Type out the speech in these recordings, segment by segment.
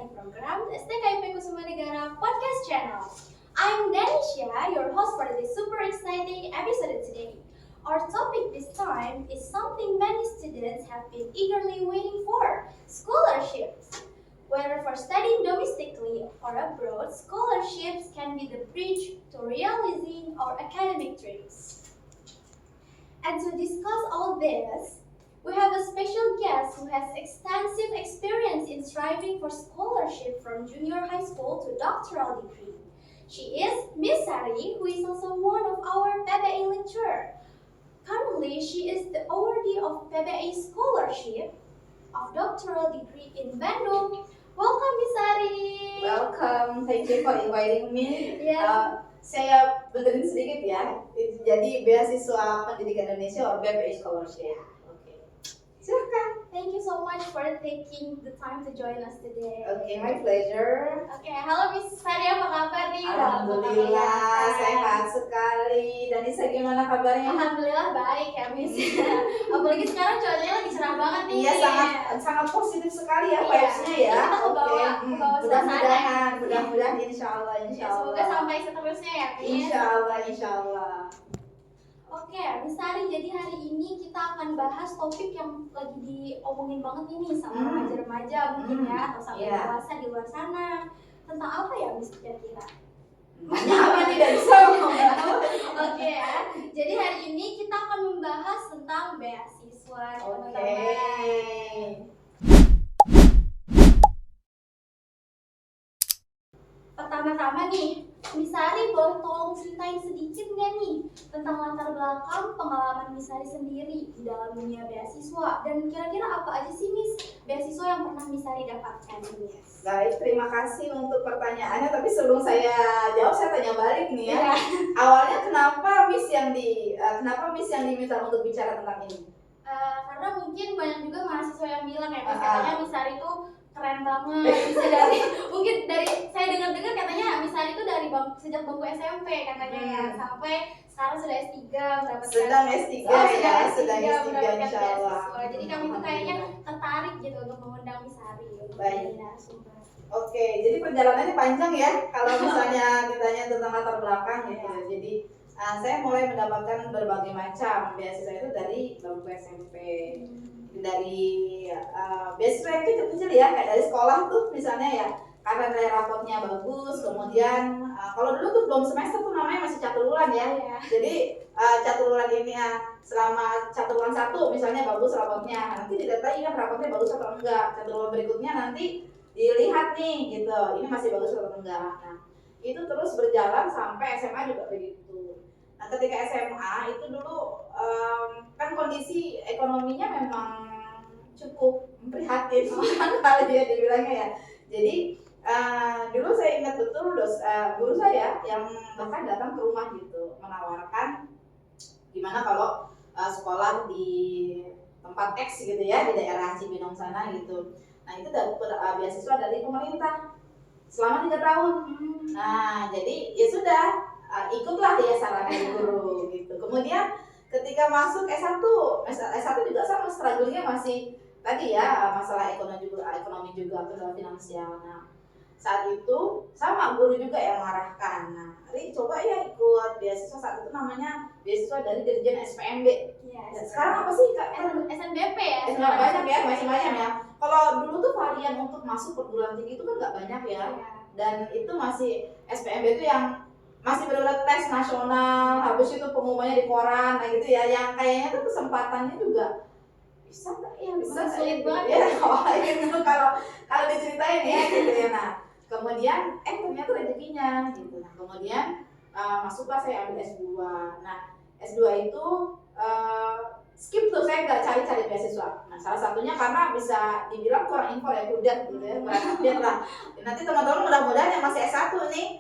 study program STKIP Kusuma Negara Podcast Channel. I'm Danisha, your host for this super exciting episode today. Our topic this time is something many students have been eagerly waiting for: scholarships. Whether for studying domestically or abroad, scholarships can be the bridge to realizing our academic dreams. And to discuss all this, we have a special guest who has extensive experience in striving for scholarship from junior high school to doctoral degree. She is Miss Sari, who is also one of our PBA lecturer. Currently, she is the awardee of PBA scholarship of doctoral degree in Bandung. Welcome, Miss Sari. Welcome, thank you for inviting me. Yeah. Saya benerin sedikit ya. Jadi beasiswa pendidikan Indonesia or BPI Scholarship. Oke. Silakan. Thank you so much for taking the time to join us today. Oke, my pleasure. Oke, halo Miss Sari, apa kabar nih? Alhamdulillah, sehat sekali. Dan Nisa gimana kabarnya? Alhamdulillah baik ya Miss. Apalagi sekarang cuacanya lagi cerah banget nih. Iya, sangat positif sekali ya Iya. vibes-nya ya. Kita kebawa suasana. Mudah-mudahan insyaallah. Semoga sampai seterusnya ya Miss. Insyaallah. Oke, Miss Sari, jadi hari ini kita akan bahas topik yang lagi diomongin banget ini sama remaja-remaja mungkin ya, atau sampai dewasa di luar sana. Tentang apa ya Miss kira-kira? Apa tidak bisa ngomong? Oke ya, jadi hari ini kita akan membahas tentang beasiswa teman-teman. Pertama-tama nih, Miss Sari boleh tolong ceritain sedikit nggak nih tentang latar belakang pengalaman Miss Sari sendiri di dalam dunia beasiswa, dan kira-kira apa aja sih Miss beasiswa yang pernah Miss Sari dapatkan? Baik, terima kasih untuk pertanyaannya. Tapi sebelum saya jawab, saya tanya balik nih ya. Yeah. Awalnya kenapa Miss yang diminta untuk bicara tentang ini? Karena mungkin banyak juga mahasiswa yang bilang ya, katanya Miss Sari itu keren banget, bisa mungkin dari saya dengar-dengar katanya Miss Sari itu dari sejak bangku SMP katanya ya, sampai sekarang sudah S3 mendapatkan sedang S3 mendapatkan insyaallah. beasiswa. Jadi kami tuh kayaknya tertarik gitu untuk mengundang Miss Sari untuk Baik. narasumber. Oke, jadi perjalanannya panjang ya kalau misalnya ditanya tentang latar belakang gitu. Jadi saya mulai mendapatkan berbagai macam beasiswa itu dari bangku SMP. Dari beasiswa yang kecil-kecil ya, kayak dari sekolah tuh misalnya ya, karena nilai rapotnya bagus. Kemudian kalau dulu tuh belum semester tuh namanya masih catuluran ya. Jadi catuluran ini selama catuluran 1 misalnya bagus rapotnya, nanti didatai kan rapotnya bagus atau enggak. Catuluran berikutnya nanti dilihat nih gitu, ini masih bagus atau enggak. Nah, itu terus berjalan sampai SMA juga begitu. Nah, ketika SMA itu dulu kan kondisi ekonominya memang cukup prihatin kalau dia dibilangnya ya. Jadi dulu saya ingat betul guru saya yang bahkan datang ke rumah gitu menawarkan gimana kalau sekolah di tempat X gitu ya, di daerah Cibinong sana gitu. Nah, itu dapat beasiswa dari pemerintah selama 3 tahun. Nah, jadi ya sudah, ikutlah ya saran guru gitu. Kemudian ketika masuk S1 juga sama, struggle-nya masih tadi ya, masalah ekonomi juga atau finansial. Nah, saat itu sama guru juga yang mengarahkan. Nah, Ri coba ya ikut beasiswa saat itu namanya beasiswa dari Dirjen SPMB. Iya. Sekarang apa sih Kak? SNBP ya? Banyak ya, masih banyak ya. Kalau dulu tuh varian untuk masuk perguruan tinggi itu kan nggak banyak ya. Dan itu masih SPMB itu yang masih benar-benar tes nasional, habis itu pengumumannya di koran, nah gitu ya. Yang kayaknya tuh kesempatannya juga bisa nggak ya? Bisa sulit banget ya. Kalau diceritain ya gitu ya. Nah, kemudian ternyata rezekinya gitu. Nah, kemudian masuklah saya ambil S2. Nah, S2 itu skip tuh, saya nggak cari-cari beasiswa. Nah, salah satunya karena bisa dibilang kurang info ya, udah gitu ya, kurang update lah. Nanti teman-teman mudah-mudahan yang masih S1 nih,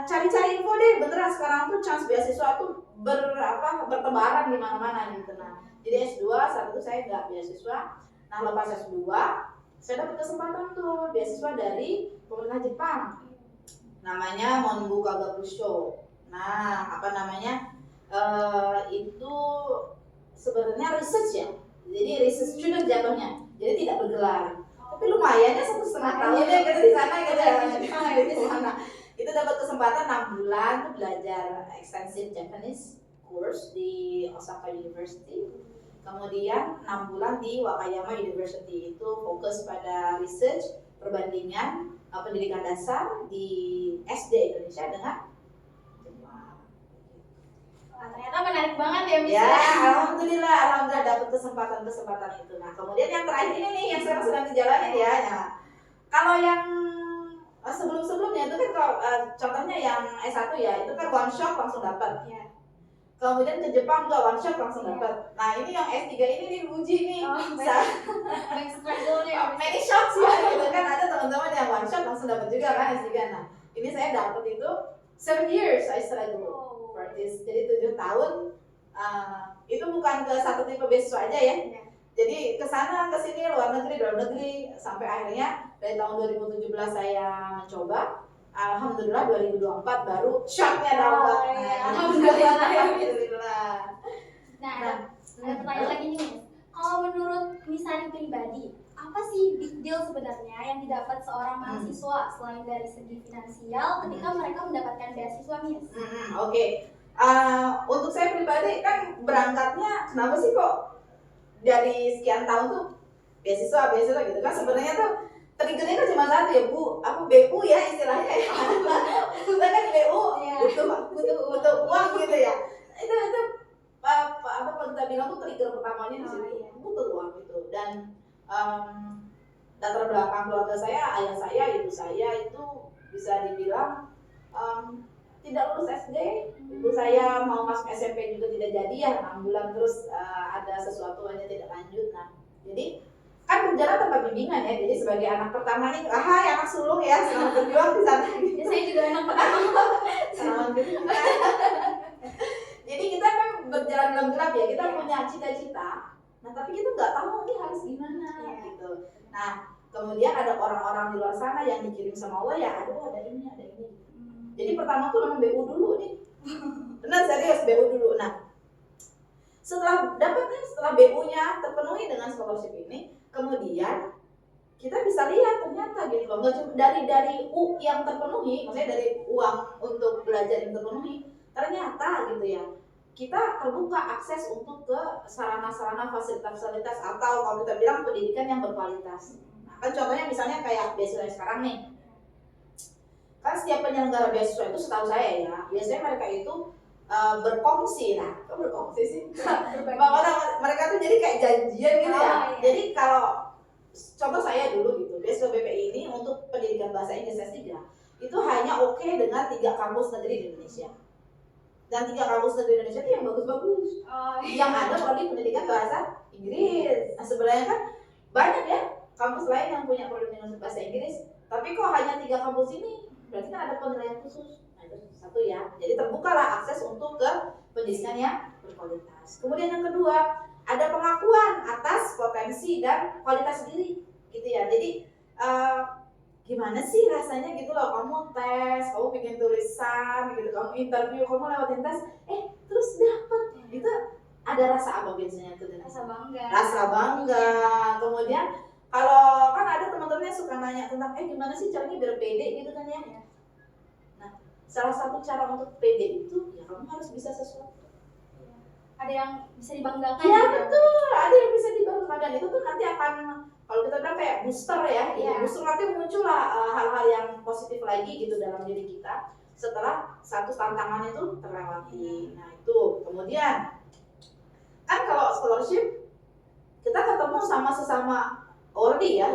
cari-cari info deh, beneran sekarang tuh chance beasiswa tuh bertebaran di mana-mana gitu. Nah, jadi S2 saat itu saya nggak beasiswa. Nah, lepas S2 saya dapat kesempatan tuh beasiswa dari pemerintah Jepang, namanya Monbu Kagakusho. Nah, itu sebenarnya research ya, jadi research student jatuhnya, jadi tidak bergelar. tapi lumayan ya 1,5 tahun ya kita di sana gitu ya. Di sana. Itu dapat kesempatan 6 bulan tuh belajar extensive Japanese course di Osaka University. Kemudian 6 bulan di Wakayama University, itu fokus pada research perbandingan pendidikan dasar di SD Indonesia dengan Jepang. Wah, ternyata menarik banget ya, Miss. Ya, alhamdulillah dapat kesempatan itu. Nah, kemudian yang terakhir ini nih yang sekarang sedang dijalani ya. Nah, kalau yang sebelum-sebelumnya itu kan kalau contohnya yang S1 ya, itu kan one shot langsung dapat. Ya. Kemudian ke Jepang juga one shot langsung dapat. Nah, ini yang S3 ini diuji nih. Banyak struggle-nya. Many shots ya gitu kan, ada teman-teman yang one shot langsung dapat juga kan S3. Nah, ini saya dapat itu 7 years I struggle for this. Jadi 7 tahun itu bukan ke satu tipe beasiswa aja ya. Jadi ke sana ke sini luar negeri dalam negeri sampai akhirnya dari tahun 2017 saya mencoba, alhamdulillah 2024 baru shotnya dapat. Alhamdulillah. Nah, ada pertanyaan lagi nih, Miss. Kalau menurut Misani pribadi, apa sih big deal sebenarnya yang didapat seorang mahasiswa selain dari segi finansial ketika mereka mendapatkan beasiswa, Miss? Oke. Untuk saya pribadi kan berangkatnya kenapa sih kok dari sekian tahun tuh beasiswa gitu kan, sebenarnya tuh triggernya kan cuma satu ya Bu, BU ya istilahnya ya. Kita kan BU butuh uang gitu ya. Itu kalau kita bilang tuh trigger pertamanya di situ, butuh uang gitu. Dan latar belakang keluarga saya, ayah saya, ibu saya itu bisa dibilang tidak lulus SD. Ibu saya mau masuk SMP juga tidak jadi ya, 6 bulan terus ada sesuatu aja tidak lanjut. Nah, jadi kan berjalan tanpa bimbingan ya. Jadi sebagai anak pertama nih, anak sulung ya, selamat berjuang di sana. Ya, saya juga anak pertama. Selamat berjuang. Jadi kita kan berjalan dalam gelap ya, kita punya cita-cita. Nah, tapi kita nggak tahu nih harus gimana gitu. Nah, kemudian ada orang-orang di luar sana yang dikirim sama Allah ya, aduh ada ini. Jadi pertama tuh memang BU dulu nih. Benar, serius BU dulu. Nah, setelah BU-nya terpenuhi dengan scholarship ini, kemudian kita bisa lihat ternyata gitu loh, dari U yang terpenuhi, maksudnya dari uang untuk belajar yang terpenuhi, ternyata gitu ya, kita terbuka akses untuk ke sarana-sarana fasilitas-fasilitas atau kalau kita bilang pendidikan yang berkualitas. Nah, kan contohnya misalnya kayak beasiswa sekarang nih. Kan setiap penyelenggara beasiswa itu setahu saya ya, biasanya mereka itu berkongsi. Nah, kok berkongsi sih? Mereka tuh jadi kayak janjian gitu ya. Jadi kalau contoh saya dulu gitu, beasiswa BPI ini untuk pendidikan bahasa Inggris S3 itu hanya oke dengan 3 kampus negeri di Indonesia. Dan 3 kampus negeri Indonesia itu yang bagus-bagus. Yang ada prodi pendidikan bahasa Inggris. Nah, sebenarnya kan banyak ya kampus lain yang punya prodi pendidikan bahasa Inggris, tapi kok hanya 3 kampus ini? Berarti kan ada penilaian khusus. Nah, itu satu ya. Jadi terbukalah akses untuk ke pendidikan yang berkualitas. Kemudian yang kedua, ada pengakuan atas potensi dan kualitas diri, gitu ya. Jadi gimana sih rasanya gitu loh, kamu tes, kamu bikin tulisan, gitu, kamu interview, kamu lewatin tes, terus dapet. Itu ada rasa apa biasanya tuh? Rasa bangga. Kemudian kalau kan ada teman-teman yang suka nanya tentang gimana sih caranya biar pede gitu kan ya. Nah, salah satu cara untuk pede itu ya kamu harus bisa sesuatu. Ada yang bisa dibanggakan. Ya betul, ada yang bisa dibanggakan, dan itu tuh nanti akan, kalau kita bilang kayak booster ya, booster nanti muncullah hal-hal yang positif lagi gitu dalam diri kita setelah satu tantangan itu terlewati. Nah itu, kemudian kan kalau scholarship kita ketemu sama sesama ordi ya.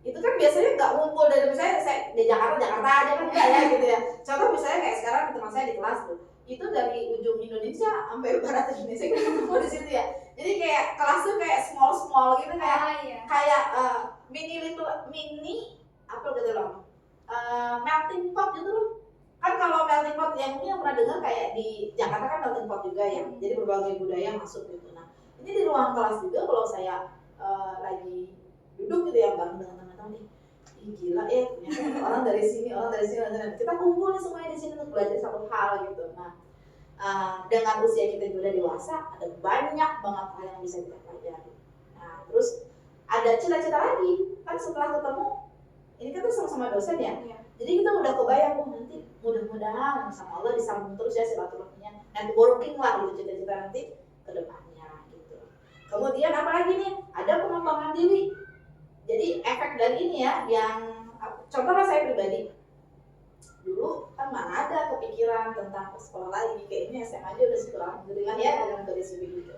Itu kan biasanya nggak ngumpul dari misalnya saya di Jakarta aja kan enggak ya gitu ya. Contoh misalnya kayak sekarang teman saya di kelas tuh, itu dari ujung Indonesia sampai barat Indonesia kita ketemu di situ ya. Jadi kayak kelas tuh kayak small gitu, kayak mini apa gitu loh, melting pot gitu loh. Kan kalau melting pot yang mungkin yang pernah dengar kayak di Jakarta kan melting pot juga ya. Jadi berbagai budaya masuk gitu. Nah ini di ruang kelas juga kalau saya lagi duduk gitu ya bareng dengan teman-teman nih, gila ya ternyata orang dari sini kita kumpul nih semuanya di sini untuk belajar satu hal gitu. Nah dengan usia kita juga udah dewasa, ada banyak banget hal yang bisa kita pelajari. Nah terus ada cita-cita lagi kan setelah ketemu ini kan tuh sama-sama dosen ya. Iya. Jadi kita udah kebayang nanti mudah-mudahan sama Allah disambung terus ya silaturahminya, networking lah gitu cita-cita nanti ke depannya gitu. Kemudian apalagi nih, ada pengembangan diri. Jadi efek dari ini ya, yang contohnya saya pribadi dulu kan mana ada kepikiran tentang sekolah lagi, kayak ini SMA aja udah syukur alhamdulillah ya dengan garis gitu.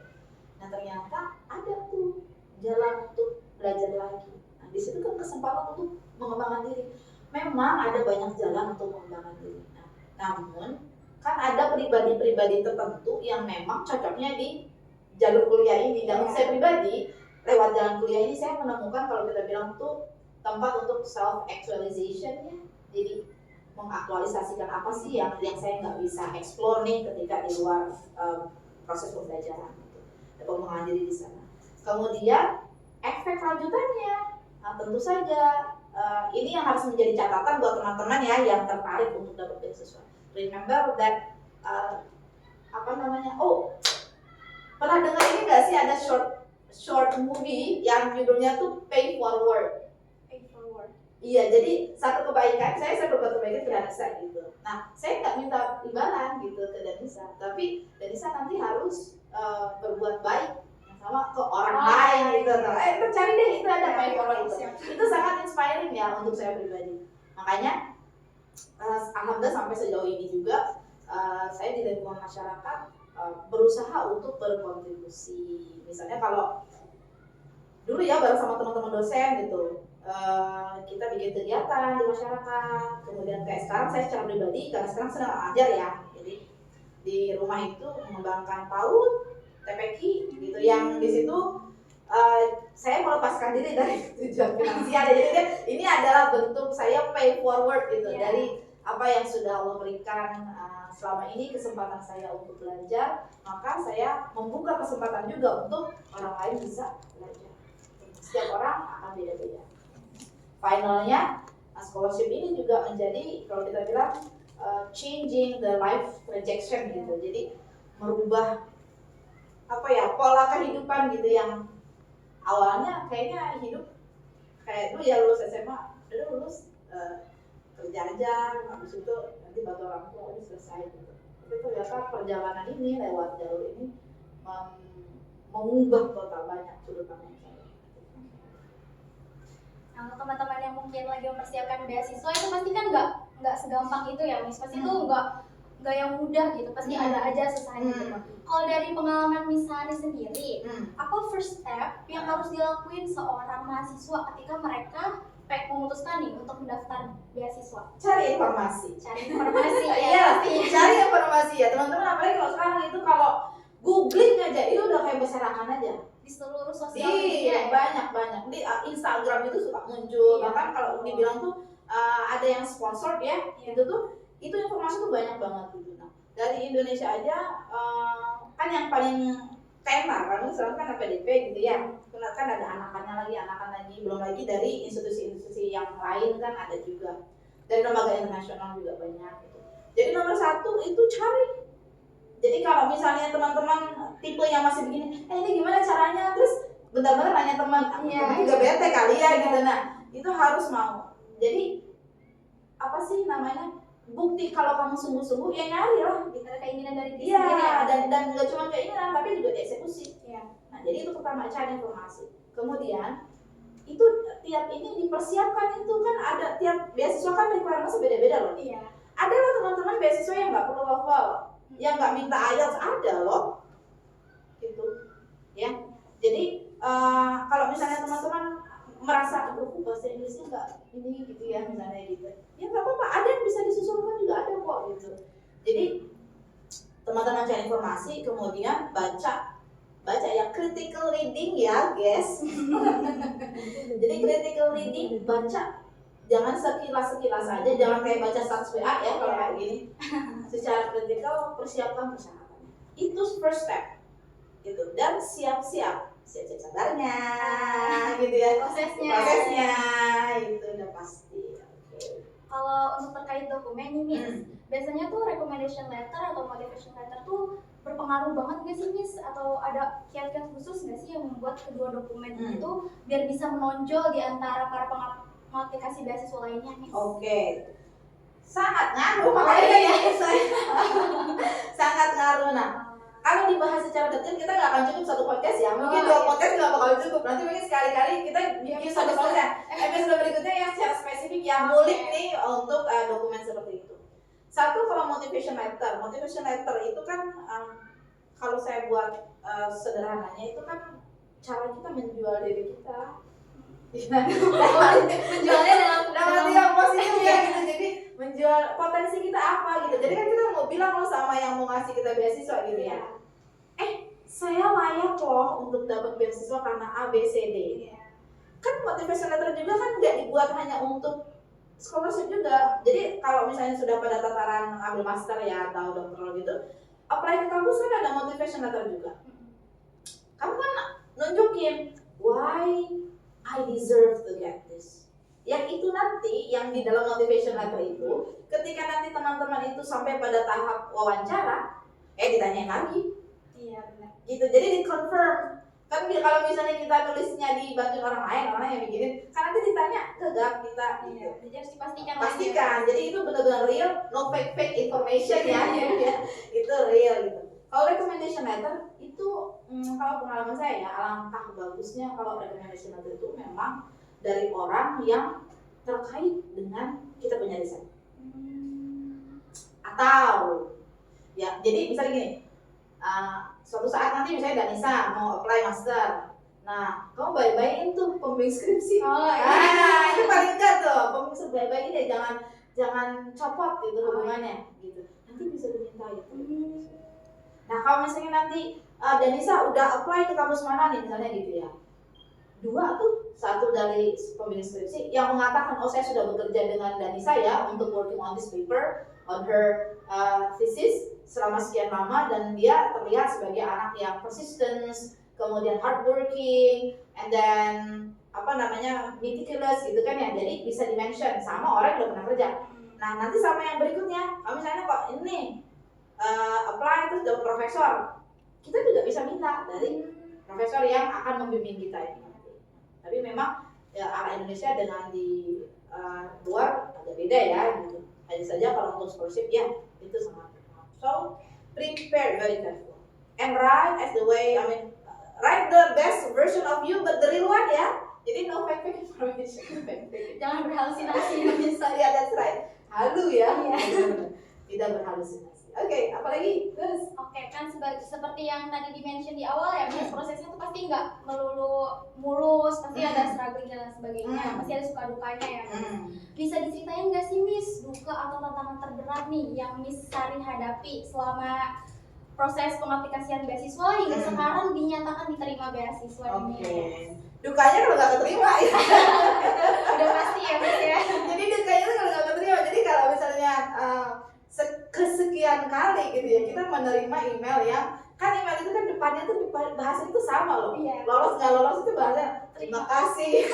Nah ternyata ada tuh jalan untuk belajar lagi. Nah di situ kan kesempatan untuk mengembangkan diri. Memang ada banyak jalan untuk mengembangkan diri. Nah, namun kan ada pribadi-pribadi tertentu yang memang cocoknya di jalur kuliah ini. Dan saya pribadi lewat jalan kuliah ini saya menemukan kalau kita bilang tuh tempat untuk self actualization ya. Jadi mengaktualisasikan apa sih yang saya nggak bisa explore nih ketika di luar proses pembelajaran gitu. Ada pengembangan diri di sana. Kemudian efek lanjutannya, nah, tentu saja ini yang harus menjadi catatan buat teman-teman ya yang tertarik untuk dapat beasiswa. Remember that pernah dengar ini nggak sih ada short movie yang judulnya tuh Pay Forward. Iya, jadi satu kebaikan, saya berbuat kebaikan ke Danisa gitu. Nah, saya nggak minta imbalan gitu ke Danisa, tapi Danisa nanti harus berbuat baik sama ke orang lain gitu. Itu cari deh, itu ada Pay Forward itu. Itu sangat inspiring ya untuk saya pribadi. Makanya, alhamdulillah sampai sejauh ini juga saya di lingkungan masyarakat berusaha untuk berkontribusi. Misalnya kalau dulu ya bareng sama teman-teman dosen gitu. Kita bikin kegiatan di masyarakat, kemudian kayak sekarang saya secara pribadi karena sekarang sedang ajar ya, jadi di rumah itu mengembangkan PAUD, TPQ gitu, yang di situ saya melepaskan diri dari tujuan finansial. Jadi ini adalah bentuk saya pay forward gitu dari apa yang sudah Allah berikan selama ini, kesempatan saya untuk belajar, maka saya membuka kesempatan juga untuk orang lain bisa belajar. Setiap orang akan beda-beda. Finalnya, scholarship ini juga menjadi kalau kita bilang changing the life projection gitu. Jadi merubah pola kehidupan gitu yang awalnya kayaknya hidup kayak dulu ya lulus SMA, udah lulus kerja aja, habis itu nanti bantu orang tua udah selesai gitu. Tapi ternyata perjalanan ini lewat jalur ini mengubah total banyak sudut pandang saya. Nah, untuk teman-teman yang mungkin lagi mempersiapkan beasiswa itu pasti kan nggak segampang itu ya, Miss. Pasti itu nggak yang mudah gitu, pasti ada aja susahnya gitu. Kalau dari pengalaman Miss Hani sendiri, apa first step yang harus dilakuin seorang mahasiswa ketika mereka memutuskan nih untuk mendaftar beasiswa? Cari informasi ya. Iya, cari informasi ya teman-teman. Apalagi kalau sekarang itu kalau googling aja itu udah kayak berserakan aja di seluruh sosial media. Banyak di Instagram itu suka muncul. Bahkan kalau dibilang tuh ada yang sponsor ya, itu informasi tuh banyak banget gitu. Nah, dari Indonesia aja kan yang paling tenar kan sekarang kan PDP gitu ya. Kan ada anakan lagi, belum lagi dari institusi-institusi yang lain kan ada juga. Dari lembaga internasional juga banyak gitu. Jadi nomor satu itu cari. Jadi kalau misalnya teman-teman tipe yang masih begini, ini gimana caranya? Terus bentar-bentar nanya teman juga bete kali ya gitu. Nah, itu harus mau. Jadi apa sih namanya? Bukti kalau kamu sungguh-sungguh ya nyari lah. Gitu, keinginan dari diri sendiri. Iya, dan nggak cuma keinginan tapi juga dieksekusi. Nah, jadi itu pertama cari informasi. Kemudian itu tiap ini dipersiapkan itu kan ada tiap beasiswa kan requirement beda-beda loh. Ada loh teman-teman beasiswa yang nggak perlu TOEFL, yang nggak minta IELTS ada loh, gitu ya. Jadi kalau misalnya teman-teman merasa bahasa Inggrisnya nggak ini gitu ya misalnya gitu, ya nggak apa-apa, ada yang bisa disusulkan juga ada kok gitu. Jadi teman-teman cari informasi, kemudian baca ya, critical reading ya guys. Jadi critical reading, baca jangan sekilas aja, jangan kayak baca status WA ya kalau kayak gini. Secara kritikal persiapkan persyaratannya. Itu first step. Gitu. Dan siap-siap sadarnya gitu ya. Prosesnya itu udah pasti. Kalau untuk terkait dokumen ini, biasanya tuh recommendation letter atau motivation letter tuh berpengaruh banget nggak sih Miss? Atau ada kiat-kiat khusus nggak sih yang membuat kedua dokumen itu biar bisa menonjol di antara para aplikasi beasiswa lainnya Miss? Oke, sangat ngaruh makanya ya saya sangat ngaruh. Nah, kalau dibahas secara detail kita nggak akan cukup satu podcast ya, mungkin dua podcast nggak bakal cukup. Nanti mungkin sekali-kali kita bikin satu podcast episode berikutnya yang secara spesifik yang ngulik nih untuk dokumen seperti itu. Satu, kalau motivation letter itu kan kalau saya buat sederhananya itu kan cara kita menjual diri kita. Menjualnya dalam arti yang positif ya gitu. Jadi menjual potensi kita apa gitu. Jadi kan kita mau bilang loh sama yang mau ngasih kita beasiswa gitu ya. Saya layak loh untuk dapat beasiswa karena A, B, C, D. Kan motivation letter juga kan nggak dibuat hanya untuk scholarship juga. Jadi kalau misalnya sudah pada tataran ambil master ya atau doktoral gitu, apply ke kampus kan ada motivation letter juga. Kamu kan nunjukin why I deserve to get this. Yang itu nanti, yang di dalam motivation letter itu, ketika nanti teman-teman itu sampai pada tahap wawancara, ditanyain lagi. Iya benar. Gitu, jadi di-confirm. Kan kalau misalnya kita nulisnya dibantu orang yang bikinin, kan nanti ditanya ke GAP kita. Iya, jadi harus dipastikan. Pastikan, jadi itu benar-benar real, no fake information ya. Itu real gitu. Kalau recommendation letter itu kalau pengalaman saya ya, alangkah bagusnya kalau recommendation letter itu memang dari orang yang terkait dengan kita punya desain. Atau ya, jadi misalnya gini, suatu saat nanti misalnya Danisa mau apply master, nah kamu baik-baikin tuh pembimbing skripsi. Itu paling enggak tuh, pembimbing baik-baikin deh, jangan copot gitu hubungannya gitu. Nanti bisa diminta itu. Nah kalau misalnya nanti Danisa udah apply ke kampus mana nih misalnya gitu ya, dua tuh, satu dari pembimbing skripsi yang mengatakan saya sudah bekerja dengan Danisa ya untuk working on this paper on her thesis selama sekian lama, dan dia terlihat sebagai anak yang persistent, kemudian hardworking, and then meticulous gitu kan ya, jadi bisa di-mention sama orang yang udah pernah kerja. Nah nanti sama yang berikutnya, kalau misalnya kok ini apply terus dapat profesor, kita juga bisa minta dari profesor yang akan membimbing kita ini. Tapi memang ya, arah Indonesia dengan di luar agak beda ya gitu. Hanya saja kalau untuk scholarship ya itu sangat berpengaruh. So prepare very careful and write as the way, write the best version of you but the real one ya. Jadi no fake information. Jangan berhalusinasi. Bisa ya, that's right. Halu ya. Tidak berhalusinasi. Oke, apalagi? Terus? Oke, kan seperti yang tadi di-mention di awal ya, prosesnya tuh pasti nggak melulu mulus, pasti ada struggling dan sebagainya, pasti ada suka dukanya ya. Bisa diceritain nggak sih Miss, duka atau tantangan terberat nih yang Miss Sari hadapi selama proses pengaplikasian beasiswa hingga sekarang dinyatakan diterima beasiswa ini? Dukanya kalau nggak keterima ya. Udah pasti ya Miss ya. Jadi dukanya tuh kalau nggak keterima, jadi kalau misalnya kesekian kali gitu ya kita menerima email yang kan email itu kan depannya tuh bahasa itu sama loh. Lolos nggak lolos itu bahasa terima kasih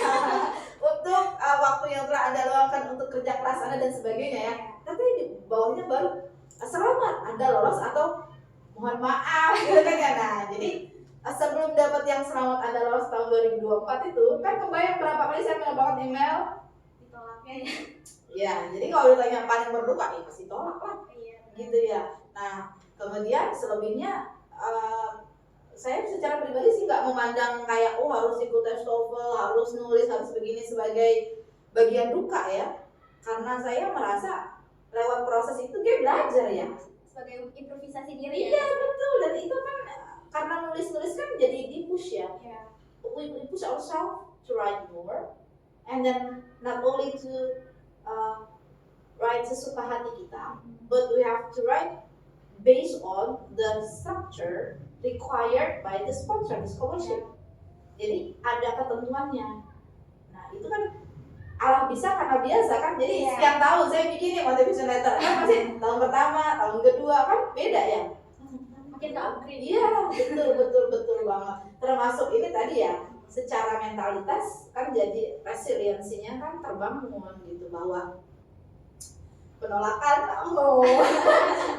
untuk waktu yang telah Anda luangkan untuk kerja keras Anda dan sebagainya ya. Tapi di bawahnya baru selamat Anda lolos atau mohon maaf gitu kan ya. Nah jadi sebelum dapat yang selamat Anda lolos tahun 2024 itu kan kebayang berapa kali saya mendapatkan email ditolaknya ya. Ya, jadi kalau ditanya paling berduka ya pasti tolak lah, gitu ya. Nah, kemudian selebihnya saya secara pribadi sih nggak memandang kayak harus ikut tes TOEFL, harus nulis, harus begini sebagai bagian duka ya. Karena saya merasa lewat proses itu dia belajar ya. Sebagai improvisasi diri ya. Iya betul, dan itu kan karena nulis-nulis kan jadi di-push ya. We push ourselves to write more, and then not only to write sesuka hati kita, but we have to write based on the structure required by the sponsor, the scholarship. Jadi ada ketentuannya. Nah itu kan Allah bisa karena biasa kan. Jadi sekian tahun saya bikin motivation letter kan masih tahun pertama, tahun kedua kan beda ya. Makin ke upgrade. Iya betul banget. Termasuk ini tadi ya, secara mentalitas kan jadi resiliensinya kan terbangun gitu, bahwa penolakan, oh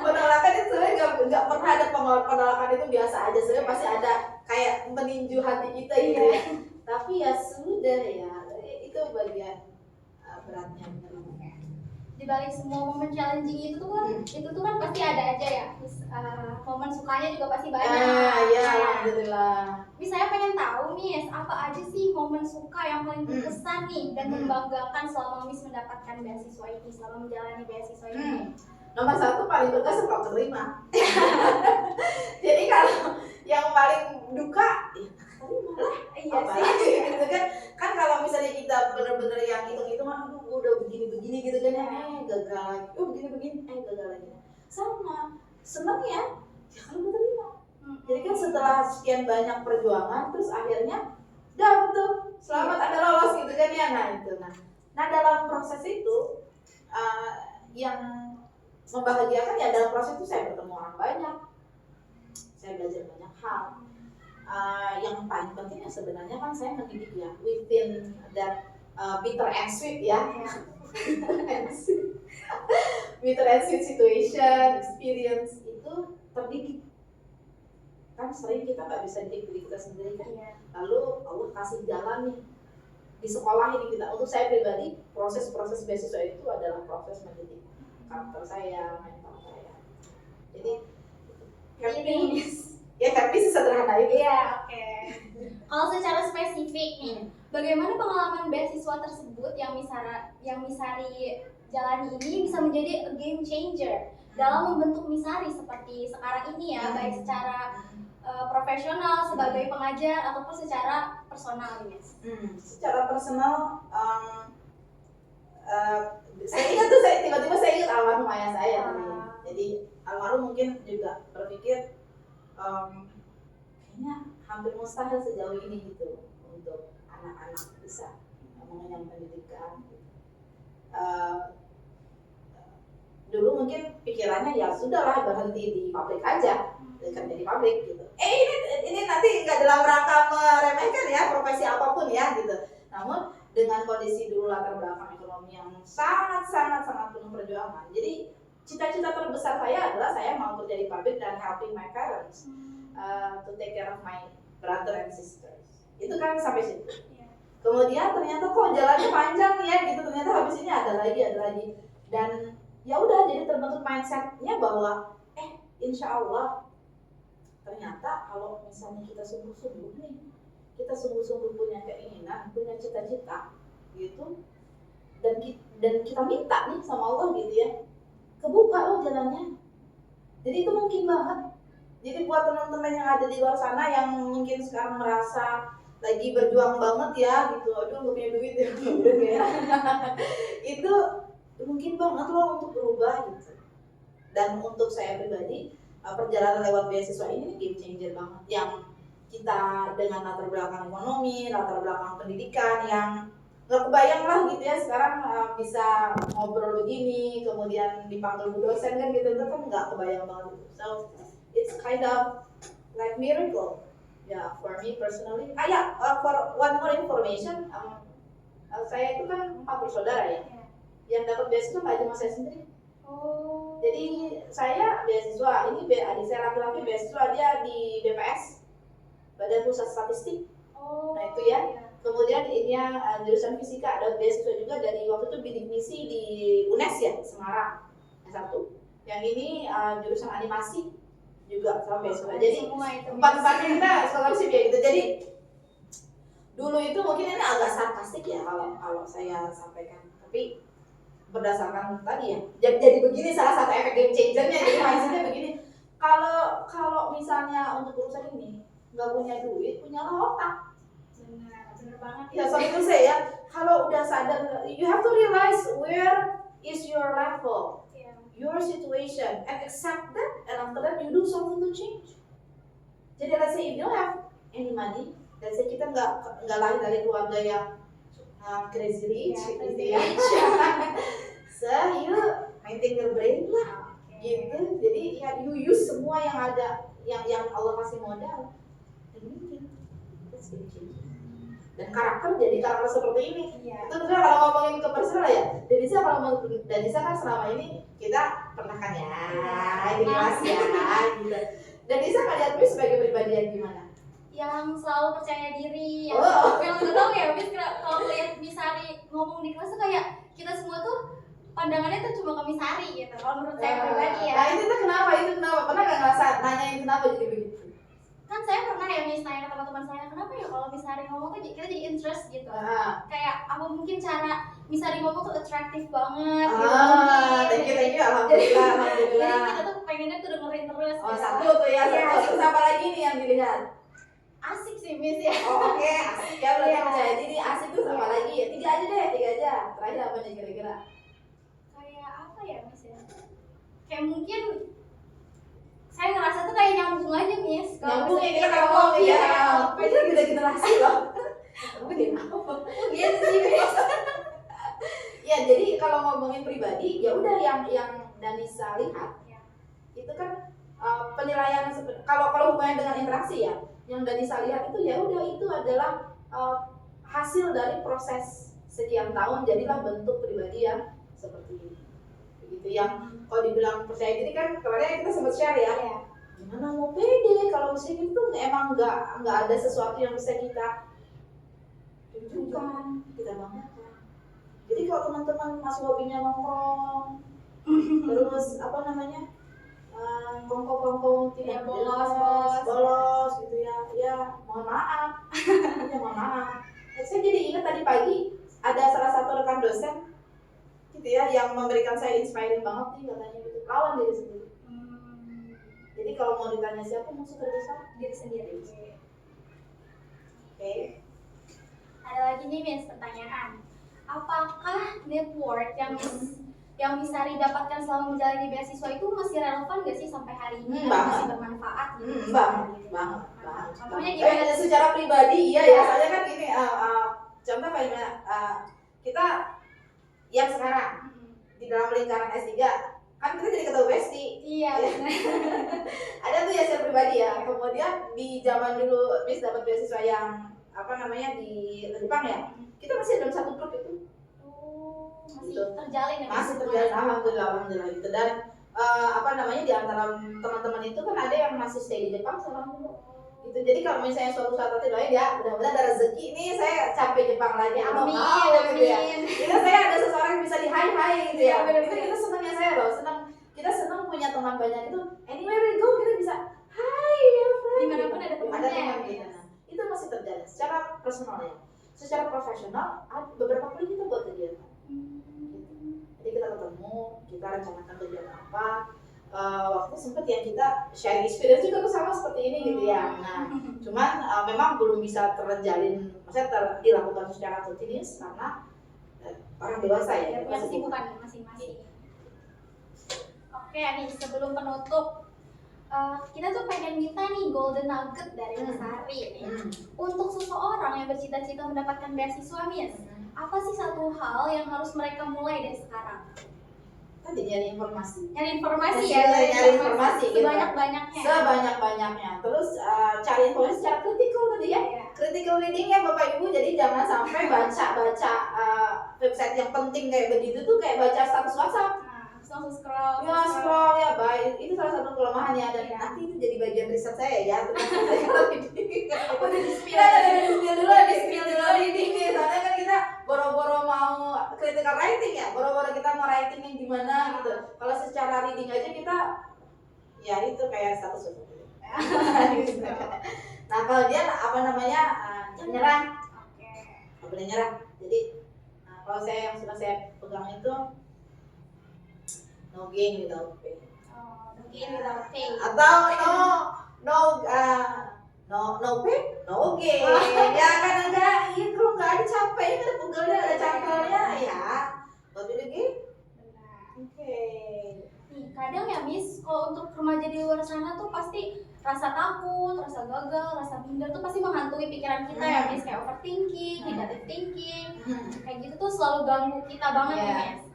penolakan itu sebenarnya nggak pernah ada penolakan, itu biasa aja, sebenarnya pasti ada kayak meninju hati kita gitu ya. Tapi ya sudah ya, itu bagian beratnya. Di balik semua momen challenging itu tuh kan pasti ada aja ya. Terus momen sukanya juga pasti banyak. Ya alhamdulillah. Tapi saya pengen tahu Miss, apa aja sih momen suka yang paling berkesan nih dan membanggakan selama Miss mendapatkan beasiswa ini, selama menjalani beasiswa ini? Nomor satu paling berkesan kalau terima. Jadi kalau yang paling duka, ya terima lah. Iya sih. Gitu kan kalau misalnya kita bener-bener yang hitung-hitungan, udah begini-begini gitu kan ya, gagal lagi, begini-begini, gagal lagi. Sama, seneng ya kalau udah terima. Jadi kan setelah sekian banyak perjuangan, terus akhirnya dapet tuh, selamat Anda lolos gitu kan ya. Nah dalam proses itu yang membahagiakan ya, dalam proses itu saya bertemu orang banyak, saya belajar banyak hal. Yang paling penting ya sebenarnya kan saya mendidik ya, within that bitter and sweet ya. Bitter and sweet situation, experience itu terdidik. Kan sering kita nggak bisa didik diri kita sendiri kan. Lalu Allah kasih jalan nih di sekolah ini kita. Untuk saya pribadi, proses beasiswa itu adalah proses mendidik karakter saya, mental saya. Jadi happy sesederhana itu. Iya, oke. Kalau secara spesifik nih, bagaimana pengalaman beasiswa tersebut yang Misari jalani ini bisa menjadi a game changer dalam membentuk Misari seperti sekarang ini ya, baik secara profesional sebagai pengajar ataupun secara personal nih, Mas? Secara personal, saya ingat tuh, tiba-tiba saya ingat almarhum ayah saya. Jadi almarhum mungkin juga berpikir kayaknya hampir mustahil sejauh ini gitu untuk anak-anak bisa mengenyam pendidikan. Dulu mungkin pikirannya ya sudahlah, berhenti di pabrik aja, kerja di pabrik gitu. Ini nanti nggak dalam rangka meremehkan ya profesi apapun ya gitu. Namun dengan kondisi dulu latar belakang ekonomi yang sangat penuh perjuangan, jadi cita-cita terbesar saya adalah saya mau kerja di pabrik dan helping my parents to take care of my brother and sisters. Itu kan sampai situ. Kemudian ternyata kok jalannya panjang ya gitu, ternyata habis ini ada lagi. Dan ya udah, jadi terbentuk mindsetnya bahwa insya Allah ternyata kalau misalnya kita sungguh-sungguh nih, kita sungguh-sungguh punya keinginan, punya cita-cita gitu, dan kita minta nih sama Allah gitu ya, kebuka loh jalannya. Jadi itu mungkin banget. Jadi buat teman-teman yang ada di luar sana yang mungkin sekarang merasa lagi berjuang banget ya gitu, aduh gak punya duit ya itu mungkin banget loh untuk berubah gitu. Dan untuk saya pribadi, perjalanan lewat beasiswa ini game changer banget, yang kita dengan latar belakang ekonomi, latar belakang pendidikan yang nggak kebayang lah gitu ya, sekarang bisa ngobrol begini, kemudian dipanggil bu dosen kan gitu, itu kan nggak kebayang banget. So it's kind of like miracle ya for me personally. For one more information, saya itu kan 4 bersaudara ya, yang dapat beasiswa nggak cuma saya sendiri. Jadi saya beasiswa, ini adik saya laki-laki beasiswa dia di BPS, Badan Pusat Statistik. Nah itu ya. Kemudian ini yang jurusan fisika ada beasiswa juga dari waktu itu bidik misi di UNES ya, Semarang S1. Yang ini jurusan animasi juga sama beasiswa. Jadi empat-empatnya kita scholarship ya gitu. Jadi dulu itu mungkin ini agak sarkastik ya kalau saya sampaikan, tapi berdasarkan tadi ya, jadi begini salah satu efek game changernya. Jadi mindsetnya begini, kalau misalnya untuk urusan ini nggak punya duit, punyalah otak. Benar banget ya. Sorry to say ya, kalau udah sadar, you have to realize where is your level, your situation, and accept that, and after that you do something to change. Jadi let's say if you don't have any money, let's say kita nggak lahir dari keluarga yang crazy rich gitu ya. So you maintain your brain lah gitu. Jadi ya you use semua yang ada, yang Allah kasih modal. Dan mungkin that's game changer. dan karakter jadi karakter seperti ini. Iya. Itu sebenarnya kalau ngomongin ke personal ya, Denisa kalau menurut Denisa kan selama ini kita pernah kan ya di kelas ya gitu. Denisa ngeliat Miss sebagai pribadi yang gimana? Yang selalu percaya diri, yang Oh. nggak tahu ya, Miss kalau lihat Miss Sari ngomong di kelas tuh kayak kita semua tuh pandangannya tuh cuma ke Miss Sari gitu. Kalau menurut saya pribadi ya. Nah itu tuh kenapa? Pernah nggak ngerasa nanyain kenapa jadi begitu? Kan saya pernah ya Miss nanya ke teman-teman saya, kenapa ya kalau Miss Sari ngomong tuh kita jadi interest gitu. Kayak apa mungkin cara Miss Sari ngomong tuh atraktif banget gitu. Thank you, alhamdulillah. Jadi kita tuh pengennya tuh dengerin terus. Oh gitu. satu tuh ya, satu. Terus apa lagi nih yang dilihat? Asik sih Miss ya. Oh oke, asik ya berarti Iya. percaya diri. Asik tuh sama lagi ya, 3 aja deh, 3 aja. Terakhir apa nih kira-kira? Kayak apa ya Miss ya? Kayak mungkin saya ngerasa tuh kayak nyambung aja Miss. Nyambung ya, kita misalnya kalau ngomong ya. kayak Itu beda generasi loh. Kamu jadi apa? gitu sih Miss. Ya jadi kalau ngomongin pribadi, ya udah yang Danisa lihat Ya. itu kan penilaian kalau hubungannya dengan interaksi ya, yang Danisa lihat itu ya udah itu adalah hasil dari proses sekian tahun, jadilah bentuk pribadi yang seperti ini. Begitu yang kalau dibilang percaya diri kan kemarin kita sempat share ya. Iya. Gimana mau pede kalau misalnya gitu emang nggak ada sesuatu yang bisa kita tunjukkan, kita banggakan. Jadi kalau teman-teman masih hobinya nongkrong, terus apa namanya kongko Ya, tidak bolos gitu ya mohon maaf ya mohon maaf. Saya jadi ingat tadi pagi ada salah satu rekan dosen gitu ya yang memberikan saya inspiring banget nih katanya gitu, lawan diri sendiri. Jadi kalau mau ditanya siapa musuh terbesar Diri sendiri. Oke. Ada lagi nih Miss pertanyaan. Apakah network yang Miss Sari dapatkan selama menjalani beasiswa itu masih relevan gak sih sampai hari ini? Masih bermanfaat gitu? banget. Contohnya gimana? Secara pribadi iya ya, soalnya kan gini contoh kayak kita yang sekarang di dalam lingkaran S3 kan kita jadi ketua besti. Iya. Ada tuh ya secara pribadi ya. Kemudian di zaman dulu Miss dapat beasiswa yang apa namanya di Jepang ya, kita masih dalam satu grup itu. Masih Gitu. terjalin ya? Masih terjalin, alhamdulillah gitu. Dan apa namanya di antara teman-teman itu kan ada yang masih stay di Jepang sama dulu. Gitu. Jadi kalau misalnya suatu saat nanti doain ya mudah-mudahan ada rezeki nih saya capek Jepang lagi atau mau gitu ya. Itu saya ada seseorang yang bisa di hai gitu ya. Itu senangnya saya loh, kita senang punya teman banyak itu. Anywhere we go kita bisa hai ya friend. Dimanapun ada temannya. Kita. Nah, itu masih terjalin secara personal ya. Secara profesional beberapa kali kita buat kegiatan. Jadi kita ketemu, kita rencanakan kegiatan apa. Waktu sempet yang kita sharing experience juga tuh sama seperti ini gitu ya. Nah, cuman memang belum bisa terjalin, maksudnya dilakukan secara rutinis karena orang dewasa ya. Punya kesibukan masing-masing. Oke nih sebelum penutup, kita tuh pengen minta nih golden nugget dari Miss Sari nih. Untuk seseorang yang bercita-cita mendapatkan beasiswa Miss, apa sih satu hal yang harus mereka mulai dari sekarang? Tadi nyari informasi. Nyari informasi Nyari ya, informasi gitu. sebanyak-banyaknya. Sebanyak-banyaknya. Terus cari informasi secara kritikal tadi ya. Critical reading ya Bapak Ibu. Jadi jangan sampai baca website yang penting kayak begitu tuh kayak baca status WhatsApp. Langsung scroll. Ya scroll ya baik. Itu salah satu kelemahannya dan nanti itu jadi bagian riset saya ya. Udah di-spill dulu reading nih. Soalnya kan kita boro-boro mau critical writing ya. Boro-boro kita mau writing yang gimana gitu. Kalau secara reading aja kita ya itu kayak status WhatsApp. Nah kalau dia apa namanya nyerah. Nggak boleh nyerah. Jadi kalau saya yang sudah saya pegang itu no gain without pain. No gain without pain. Atau no pain, no gain. Ya kan enggak, iya kalau nggak ada capeknya, ada pegelnya, ada cangkelnya, ya nggak boleh gain. Oke. Nih, kadang ya Miss, kalau untuk remaja di luar sana tuh pasti rasa takut, rasa gagal, rasa minder tuh pasti menghantui pikiran kita ya Miss, kayak overthinking, negative thinking, kayak gitu tuh selalu ganggu kita banget nih Miss.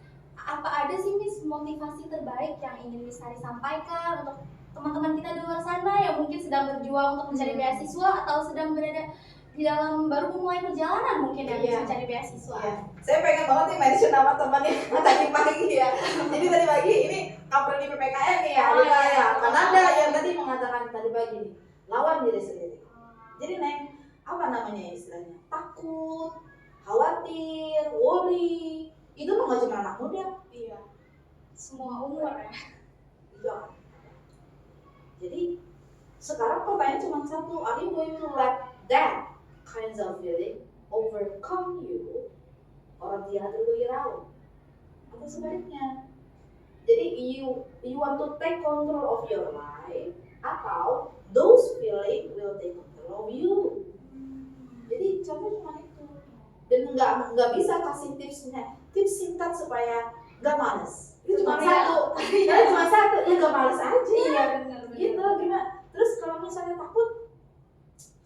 Apa ada sih Miss motivasi terbaik yang ingin Miss Sari sampaikan untuk teman-teman kita di luar sana yang mungkin sedang berjuang untuk mencari beasiswa atau sedang berada di dalam baru memulai perjalanan mungkin ya Iya. mencari beasiswa. Iya. Saya pengen banget nih mention nama temannya tadi pagi ya. Jadi tadi pagi ini cover di PPKN nih ya, Oh, Dita iya. ya. Kanada yang tadi mengatakan tadi pagi nih, lawan diri sendiri. Jadi Neng, apa namanya istilahnya? Takut, khawatir, worry. Itu mah nggak cuma anak muda. Iya. Semua umur ya. Itu akan. Jadi sekarang pertanyaan cuma satu, are you going to let that kinds of feeling overcome you or the other way around? Atau sebaliknya? Jadi you want to take control of your life atau those feeling will take control of you. Jadi contoh cuma itu. Dan nggak bisa kasih tipsnya, tips singkat supaya nggak males. Itu cuma satu, cuma satu, ya nggak males aja. Iya benar. Gitu gimana? Terus kalau misalnya takut,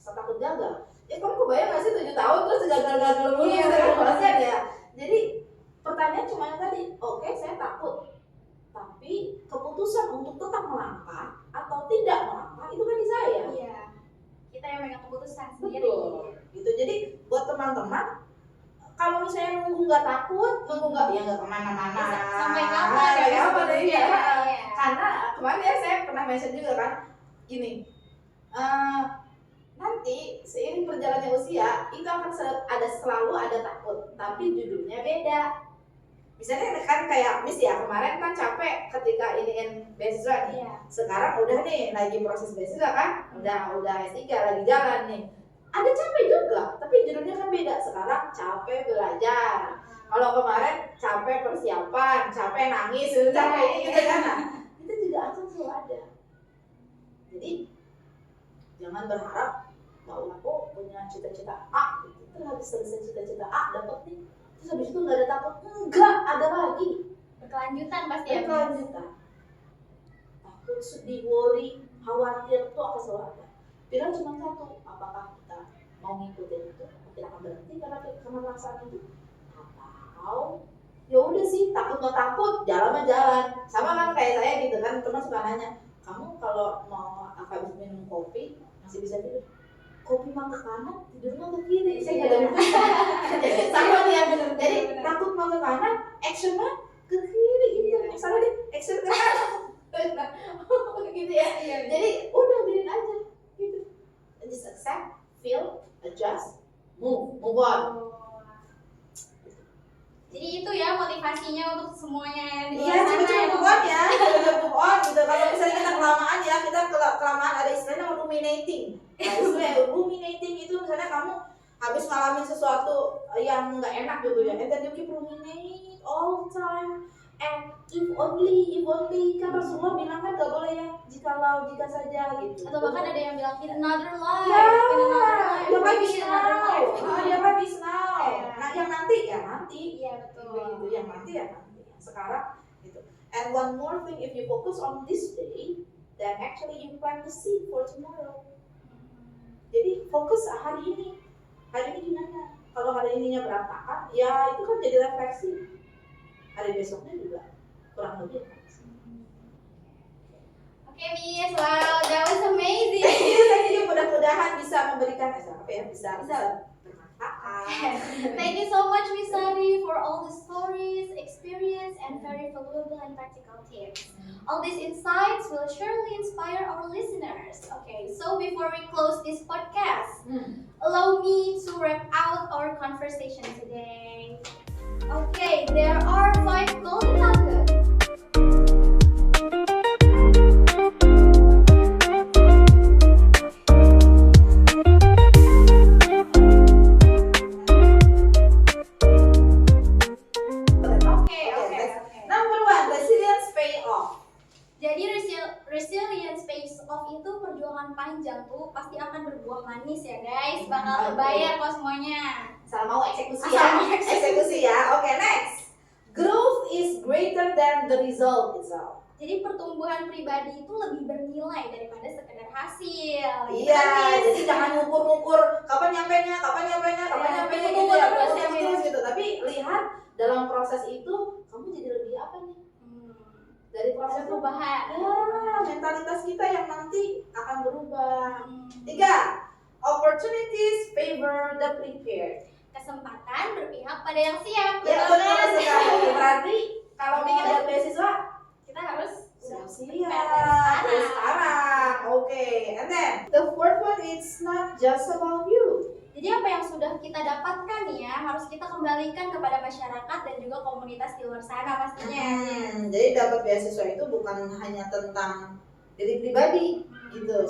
takut gagal. Ya kamu kebayang nggak sih 7 tahun terus gagal-gagal dulu Iya, gitu kan benar. malasnya ya. Jadi pertanyaan cuma yang tadi, oke saya takut, tapi keputusan untuk tetap melangkah atau tidak melangkah itu kan di saya. Iya. Kita yang megang keputusan sendiri. Betul. Gitu. Jadi buat teman-teman, kalau misalnya nunggu nggak takut, nunggu nggak ya nggak kemana-mana. Sampai kapan? Sampai kapan ya? Iya. Karena kemarin ya saya pernah mention juga kan, gini, nanti seiring berjalannya usia itu akan selalu ada takut, tapi judulnya beda. Misalnya kan kayak Miss ya, kemarin kan capek ketika iniin beasiswa nih. Iya. Sekarang udah nih lagi proses beasiswa kan, udah S3 lagi jalan nih. Ada capek juga, tapi judulnya kan beda. Sekarang capek belajar. Kalau kemarin capek persiapan, capek nangis, capek ini gitu kan. Nah, itu juga akan selalu ada. Jadi jangan berharap bahwa aku punya cita-cita A, gitu. Terus habis selesai cita-cita A dapat nih, terus habis itu nggak ada takut, enggak ada lagi. Berkelanjutan pasti ya. Berkelanjutan. Takut, sedih, worry, khawatir itu akan selalu ada. Pilihan cuma satu, apakah kita mau ngikutin itu, kita akan berhenti karena perasaan itu, atau ya udah sih takut nggak takut, jalan mah jalan. Sama kan kayak saya gitu kan, teman suka nanya, kamu kalau mau habis minum kopi masih bisa tidur? Kopi mah ke kanan, tidur mah ke kiri. Saya nggak ada sama nih ya. Jadi takut mau ke kanan, action mah ke kiri gitu. Salah deh, action ke kanan. Gitu ya. Jadi udah biarin aja gitu. Just accept, feel, adjust, move on. Jadi itu ya motivasinya untuk semuanya yang di Iya, luar sana cepet-cepet ya. move on ya, cepet-cepet move on gitu. Kalau misalnya kita kelamaan ya, kita kelamaan ada istilahnya ruminating. Nah, istilahnya ruminating itu misalnya kamu habis ngalamin sesuatu yang nggak enak gitu ya, and then you keep ruminate all the time. And if only kan Rasulullah bilang kan gak boleh ya jika saja gitu. Atau bahkan ada yang bilang in another life, Ya, in another life, your life maybe is in another now. life. Your life is now. Iya. Nah, yang nanti ya nanti. Iya betul. Begitu, yang nanti ya nanti. Yang sekarang gitu. And one more thing, if you focus on this day, then actually you plant the seed for tomorrow. Jadi fokus hari ini. Hari ini gimana? Kalau hari ininya berantakan, ya itu kan jadi refleksi. Hari besoknya juga kurang lebih. Oke Miss, wow, that was amazing. Jadi mudah-mudahan bisa memberikan bisa bermanfaat. Thank you so much Miss Sari for all the stories, experience, and very valuable and practical tips. All these insights will surely inspire our listeners. Okay, so before we close this podcast, allow me to wrap out our conversation today. Okay, there are 5 golden nuggets. Number 1, resilience pay off. Jadi resilience pays off itu perjuangan panjang tuh pasti akan berbuah manis ya guys, bakal terbayar kok semuanya. Asal mau eksekusi Asal ya. mau eksekusi. Eksekusi ya. Oke, next. Growth is greater than the result itself. Jadi pertumbuhan pribadi itu lebih bernilai daripada sekedar hasil. Gitu Iya, kan, Miss? jadi jangan ngukur-ngukur kapan nyampenya Tunggu gitu ya, terus ya, terus gitu. Tapi lihat dalam proses itu kamu jadi lebih apa nih? Dari proses Ada perubahan. Ya, mentalitas kita yang nanti akan berubah. Hmm. 3, Opportunities favor the prepared. Kesempatan berpihak pada yang siap. Ya benar sekali. Berarti kalau mau dapat beasiswa kita harus siap dari sekarang. Oke. And then the fourth one, it's not just about you. Jadi apa yang sudah kita dapatkan nih ya harus kita kembalikan kepada masyarakat dan juga komunitas di luar sana pastinya. Jadi dapat beasiswa itu bukan hanya tentang diri pribadi gitu.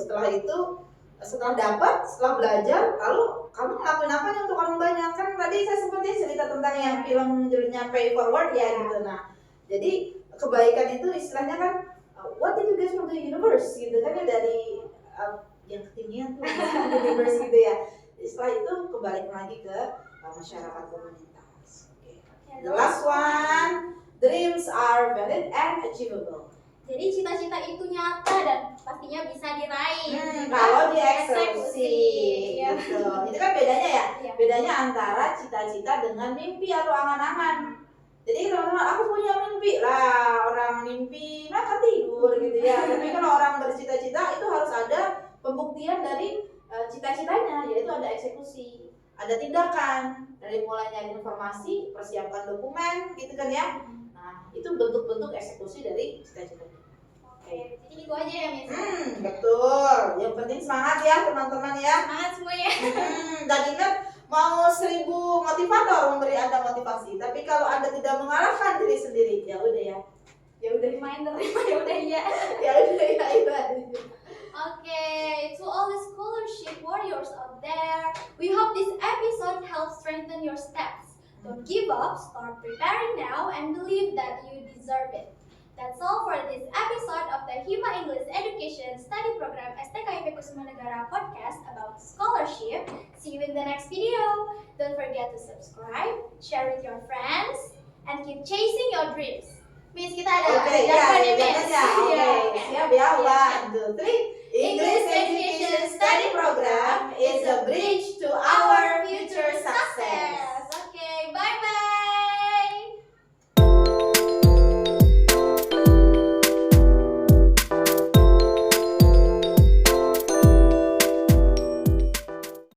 Setelah dapat, setelah belajar, lalu kamu ngelakuin apa nih untuk orang banyak? Kan tadi saya sempat cerita tentang yang film judulnya Pay Forward ya gitu. Nah, jadi kebaikan itu istilahnya kan what did you get from the universe gitu kan ya, dari yang ketinggian tuh universe gitu ya. Setelah itu kembali lagi ke masyarakat komunitas. Okay. The last one, dreams are valid and achievable. Jadi cita-cita itu nyata dan pastinya bisa diraih. Kalau dieksekusi, gitu. Itu kan bedanya ya. Iya. Bedanya antara cita-cita dengan mimpi atau angan-angan. Jadi teman-teman, aku punya mimpi lah. Orang mimpi maka tidur gitu ya. Tapi kalau orang bercita-cita itu harus ada pembuktian dari cita-citanya, yaitu ada eksekusi, ada tindakan, dari mulai nyari informasi, persiapkan dokumen, gitu kan ya. Nah, itu bentuk-bentuk eksekusi dari cita-citanya. Oke, jadi itu aja ya Miss. Betul. Yang penting semangat ya teman-teman ya. Semangat semuanya. Dan ingat, mau 1000 motivator memberi Anda motivasi, tapi kalau Anda tidak mengalahkan diri sendiri, ya udah ya. Ya udah Reminder ya udah ya. Ya udah ya itu aja. Okay, to all the scholarship warriors out there, we hope this episode helps strengthen your steps. Don't give up, start preparing now, and believe that you deserve it. That's all for this episode of the Hima English Education Study Program STKIP Kusuma Negara podcast about scholarship. See you in the next video. Don't forget to subscribe, share with your friends, and keep chasing your dreams. Miss, kita ada Oke, ya, ajakan nih, Miss. ya. Oke, siap ya. 1, 2, 3. English